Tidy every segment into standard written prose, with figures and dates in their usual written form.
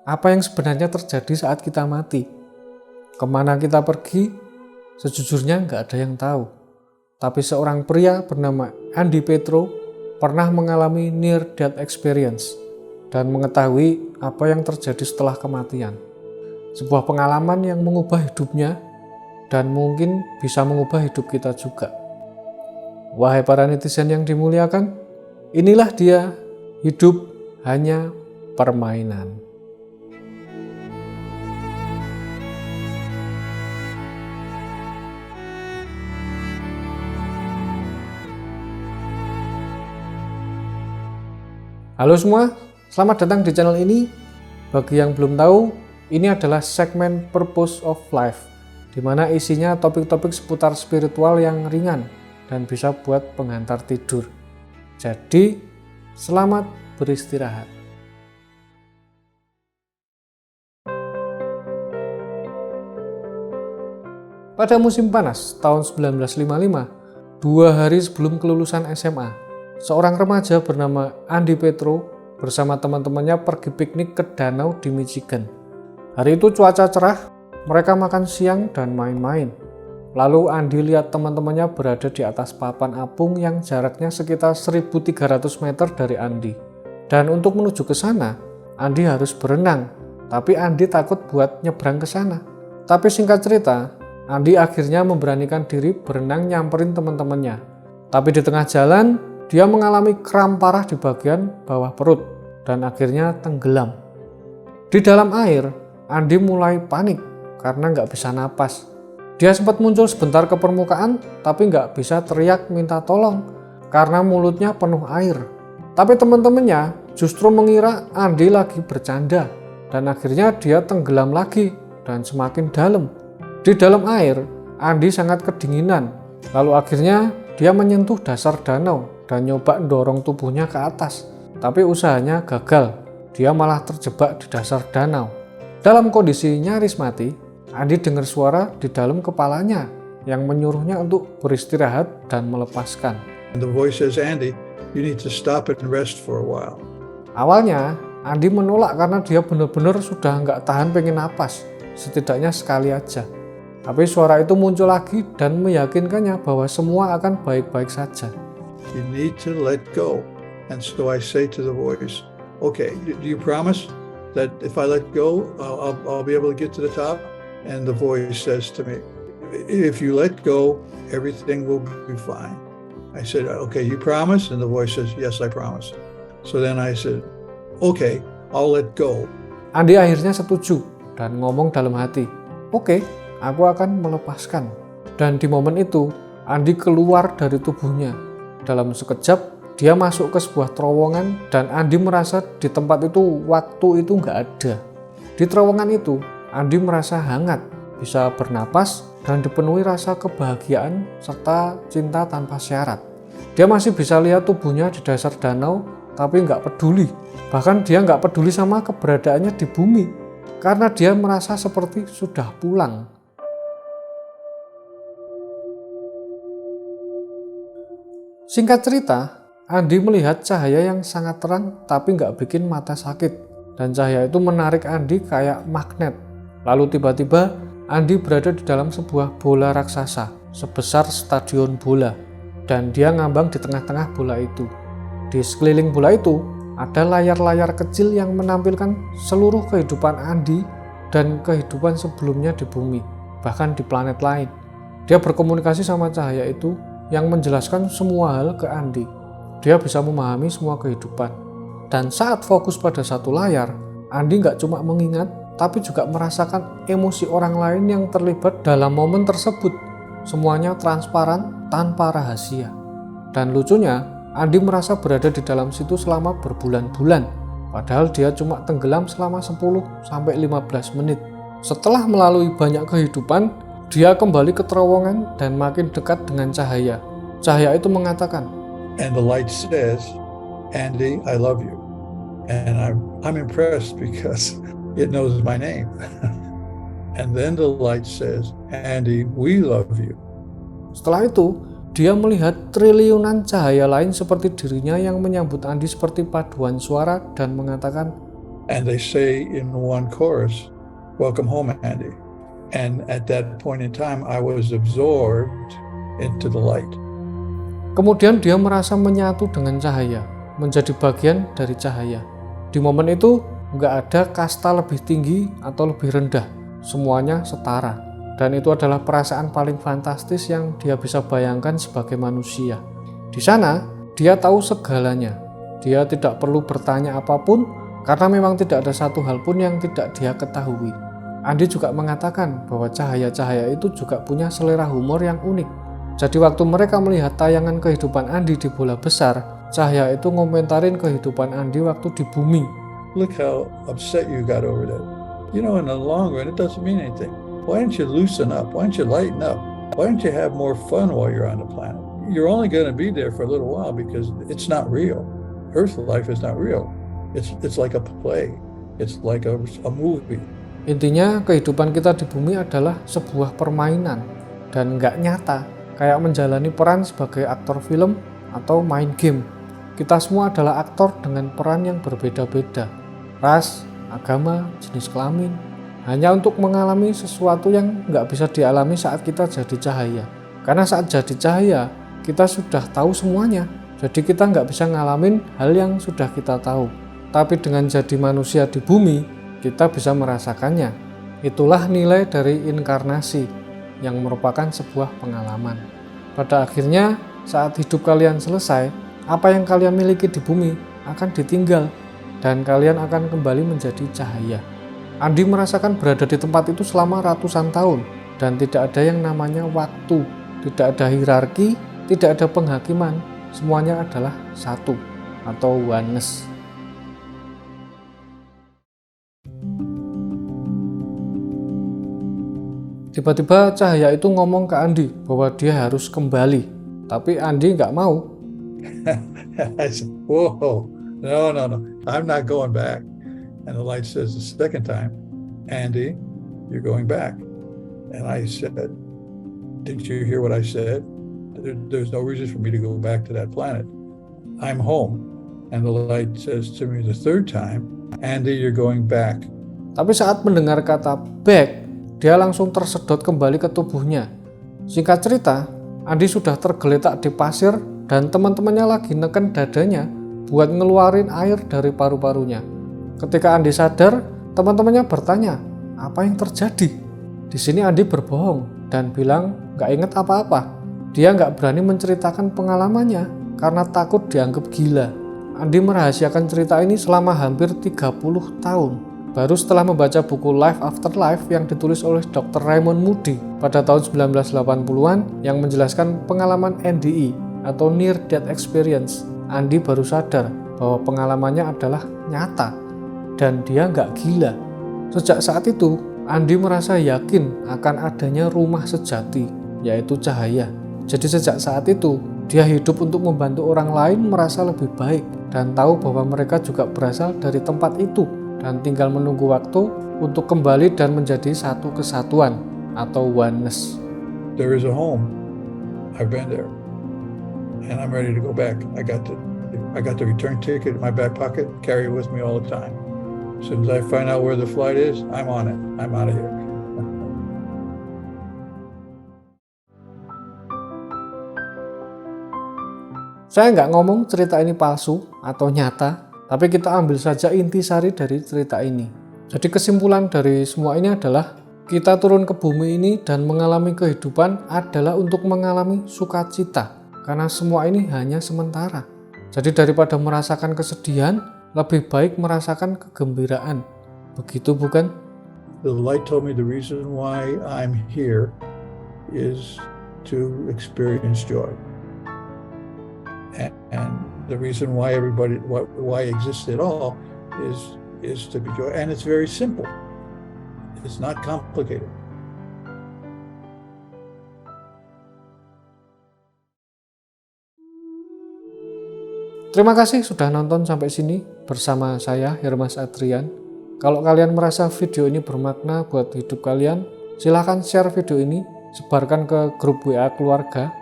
apa yang sebenarnya terjadi saat kita mati. Kemana kita pergi, sejujurnya nggak ada yang tahu. Tapi seorang pria bernama Andy Petro pernah mengalami near-death experience dan mengetahui apa yang terjadi setelah kematian. Sebuah pengalaman yang mengubah hidupnya dan mungkin bisa mengubah hidup kita juga. Wahai para netizen yang dimuliakan, inilah dia, hidup hanya permainan. Halo semua, selamat datang di channel ini. Bagi yang belum tahu, ini adalah segmen Purpose of Life, di mana isinya topik-topik seputar spiritual yang ringan dan bisa buat penghantar tidur. Jadi, selamat beristirahat. Pada musim panas tahun 1955, 2 hari sebelum kelulusan SMA, seorang remaja bernama Andy Petro bersama teman-temannya pergi piknik ke danau di Michigan. Hari itu cuaca cerah, mereka makan siang dan main-main. Lalu Andy lihat teman-temannya berada di atas papan apung yang jaraknya sekitar 1.300 meter dari Andy. Dan untuk menuju ke sana, Andy harus berenang, tapi Andy takut buat nyebrang ke sana. Tapi singkat cerita, Andy akhirnya memberanikan diri berenang nyamperin teman-temannya. Tapi di tengah jalan, dia mengalami kram parah di bagian bawah perut dan akhirnya tenggelam. Di dalam air, Andy mulai panik karena nggak bisa napas. Dia sempat muncul sebentar ke permukaan tapi nggak bisa teriak minta tolong karena mulutnya penuh air. Tapi teman-temannya justru mengira Andy lagi bercanda dan akhirnya dia tenggelam lagi dan semakin dalam. Di dalam air, Andy sangat kedinginan. Lalu akhirnya dia menyentuh dasar danau dan nyoba dorong tubuhnya ke atas, tapi usahanya gagal. Dia malah terjebak di dasar danau. Dalam kondisi nyaris mati, Andy dengar suara di dalam kepalanya yang menyuruhnya untuk beristirahat dan melepaskan. And the voice says, Andy, you need to stop it and rest for a while. Awalnya, Andy menolak karena dia benar-benar sudah nggak tahan pengen napas, setidaknya sekali aja. Tapi suara itu muncul lagi dan meyakinkannya bahwa semua akan baik-baik saja. You need to let go. And so I say to the voice, okay, do you promise that if I let go, I'll be able to get to the top? And the voice says to me, if you let go, everything will be fine. I said, okay, you promise? And the voice says, yes, I promise. So then I said, okay, I'll let go. Andy akhirnya setuju dan ngomong dalam hati, oke, aku akan melepaskan. Dan di momen itu, Andy keluar dari tubuhnya. Dalam sekejap, dia masuk ke sebuah terowongan dan Andy merasa di tempat itu waktu itu nggak ada. Di terowongan itu, Andy merasa hangat, bisa bernapas, dan dipenuhi rasa kebahagiaan serta cinta tanpa syarat. Dia masih bisa lihat tubuhnya di dasar danau, tapi nggak peduli. Bahkan dia nggak peduli sama keberadaannya di bumi, karena dia merasa seperti sudah pulang. Singkat cerita, Andy melihat cahaya yang sangat terang tapi nggak bikin mata sakit. Dan cahaya itu menarik Andy kayak magnet. Lalu tiba-tiba Andy berada di dalam sebuah bola raksasa sebesar stadion bola. Dan dia ngambang di tengah-tengah bola itu. Di sekeliling bola itu ada layar-layar kecil yang menampilkan seluruh kehidupan Andy dan kehidupan sebelumnya di bumi, bahkan di planet lain. Dia berkomunikasi sama cahaya itu yang menjelaskan semua hal ke Andy. Dia bisa memahami semua kehidupan. Dan saat fokus pada satu layar, Andy nggak cuma mengingat, tapi juga merasakan emosi orang lain yang terlibat dalam momen tersebut. Semuanya transparan, tanpa rahasia. Dan lucunya, Andy merasa berada di dalam situ selama berbulan-bulan. Padahal dia cuma tenggelam selama 10-15 menit. Setelah melalui banyak kehidupan, dia kembali ke terowongan dan makin dekat dengan cahaya. Cahaya itu mengatakan, And the light says, Andy, I love you. And I'm impressed because it knows my name. And then the light says, Andy, we love you. Setelah itu, dia melihat triliunan cahaya lain seperti dirinya yang menyambut Andy seperti paduan suara dan mengatakan, And they say in one chorus, "Welcome home, Andy." And at that point in time, I was absorbed into the light. Kemudian dia merasa menyatu dengan cahaya, menjadi bagian dari cahaya. Di momen itu, nggak ada kasta lebih tinggi atau lebih rendah, semuanya setara. Dan itu adalah perasaan paling fantastis yang dia bisa bayangkan sebagai manusia. Di sana, dia tahu segalanya. Dia tidak perlu bertanya apapun, karena memang tidak ada satu hal pun yang tidak dia ketahui. Andy juga mengatakan bahwa cahaya-cahaya itu juga punya selera humor yang unik. Jadi waktu mereka melihat tayangan kehidupan Andy di bola besar, cahaya itu ngomentarin kehidupan Andy waktu di bumi. Look how upset you got over that. You know, in the long run, it doesn't mean anything. Why don't you loosen up? Why don't you lighten up? Why don't you have more fun while you're on the planet? You're only going to be there for a little while because it's not real. Earth life is not real. It's like a play. It's like a movie. Intinya kehidupan kita di bumi adalah sebuah permainan dan nggak nyata, kayak menjalani peran sebagai aktor film atau main game. Kita semua adalah aktor dengan peran yang berbeda-beda, ras, agama, jenis kelamin, hanya untuk mengalami sesuatu yang nggak bisa dialami saat kita jadi cahaya. Karena saat jadi cahaya, kita sudah tahu semuanya, jadi kita nggak bisa ngalamin hal yang sudah kita tahu. Tapi dengan jadi manusia di bumi, kita bisa merasakannya. Itulah nilai dari inkarnasi yang merupakan sebuah pengalaman. Pada akhirnya, saat hidup kalian selesai, apa yang kalian miliki di bumi akan ditinggal dan kalian akan kembali menjadi cahaya. Andy merasakan berada di tempat itu selama ratusan tahun dan tidak ada yang namanya waktu, tidak ada hierarki, tidak ada penghakiman, semuanya adalah satu atau oneness. Tiba-tiba cahaya itu ngomong ke Andy bahwa dia harus kembali, tapi Andy nggak mau. I said, "Whoa, no, I'm not going back." And the light says the second time, "Andy, you're going back." And I said, "Didn't you hear what I said? There's no reason for me to go back to that planet. I'm home." And the light says to me the third time, "Andy, you're going back." Tapi saat mendengar kata back, dia langsung tersedot kembali ke tubuhnya. Singkat cerita, Andy sudah tergeletak di pasir dan teman-temannya lagi neken dadanya buat ngeluarin air dari paru-parunya. Ketika Andy sadar, teman-temannya bertanya, apa yang terjadi? Di sini Andy berbohong dan bilang gak inget apa-apa. Dia gak berani menceritakan pengalamannya karena takut dianggap gila. Andy merahasiakan cerita ini selama hampir 30 tahun. Baru setelah membaca buku Life After Life yang ditulis oleh Dr. Raymond Moody pada tahun 1980-an yang menjelaskan pengalaman NDE atau Near Death Experience, Andy baru sadar bahwa pengalamannya adalah nyata dan dia nggak gila. Sejak saat itu, Andy merasa yakin akan adanya rumah sejati, yaitu cahaya. Jadi sejak saat itu, dia hidup untuk membantu orang lain merasa lebih baik dan tahu bahwa mereka juga berasal dari tempat itu dan tinggal menunggu waktu untuk kembali dan menjadi satu kesatuan atau oneness. There is a home. I've been there. And I'm ready to go back. I got the return ticket in my back pocket, carry it with me all the time. As soon as I find out where the flight is, I'm on it. I'm out of here. Saya nggak ngomong cerita ini palsu atau nyata, tapi kita ambil saja intisari dari cerita ini. Jadi kesimpulan dari semua ini adalah kita turun ke bumi ini dan mengalami kehidupan adalah untuk mengalami sukacita. Karena semua ini hanya sementara. Jadi daripada merasakan kesedihan, lebih baik merasakan kegembiraan. Begitu bukan? The light told me the reason why I'm here is to experience joy. And the reason why why I exist at all is to be joy. And it's very simple. It's not complicated. Terima kasih sudah nonton sampai sini bersama saya, Hermas Adrian. Kalau kalian merasa video ini bermakna buat hidup kalian, silahkan share video ini, sebarkan ke grup WA keluarga.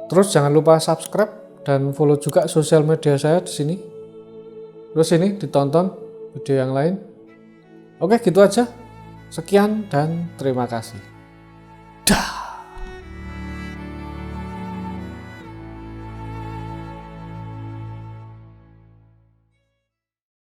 Terus jangan lupa subscribe dan follow juga sosial media saya di sini. Terus ini ditonton video yang lain. Oke, gitu aja. Sekian dan terima kasih. Dah.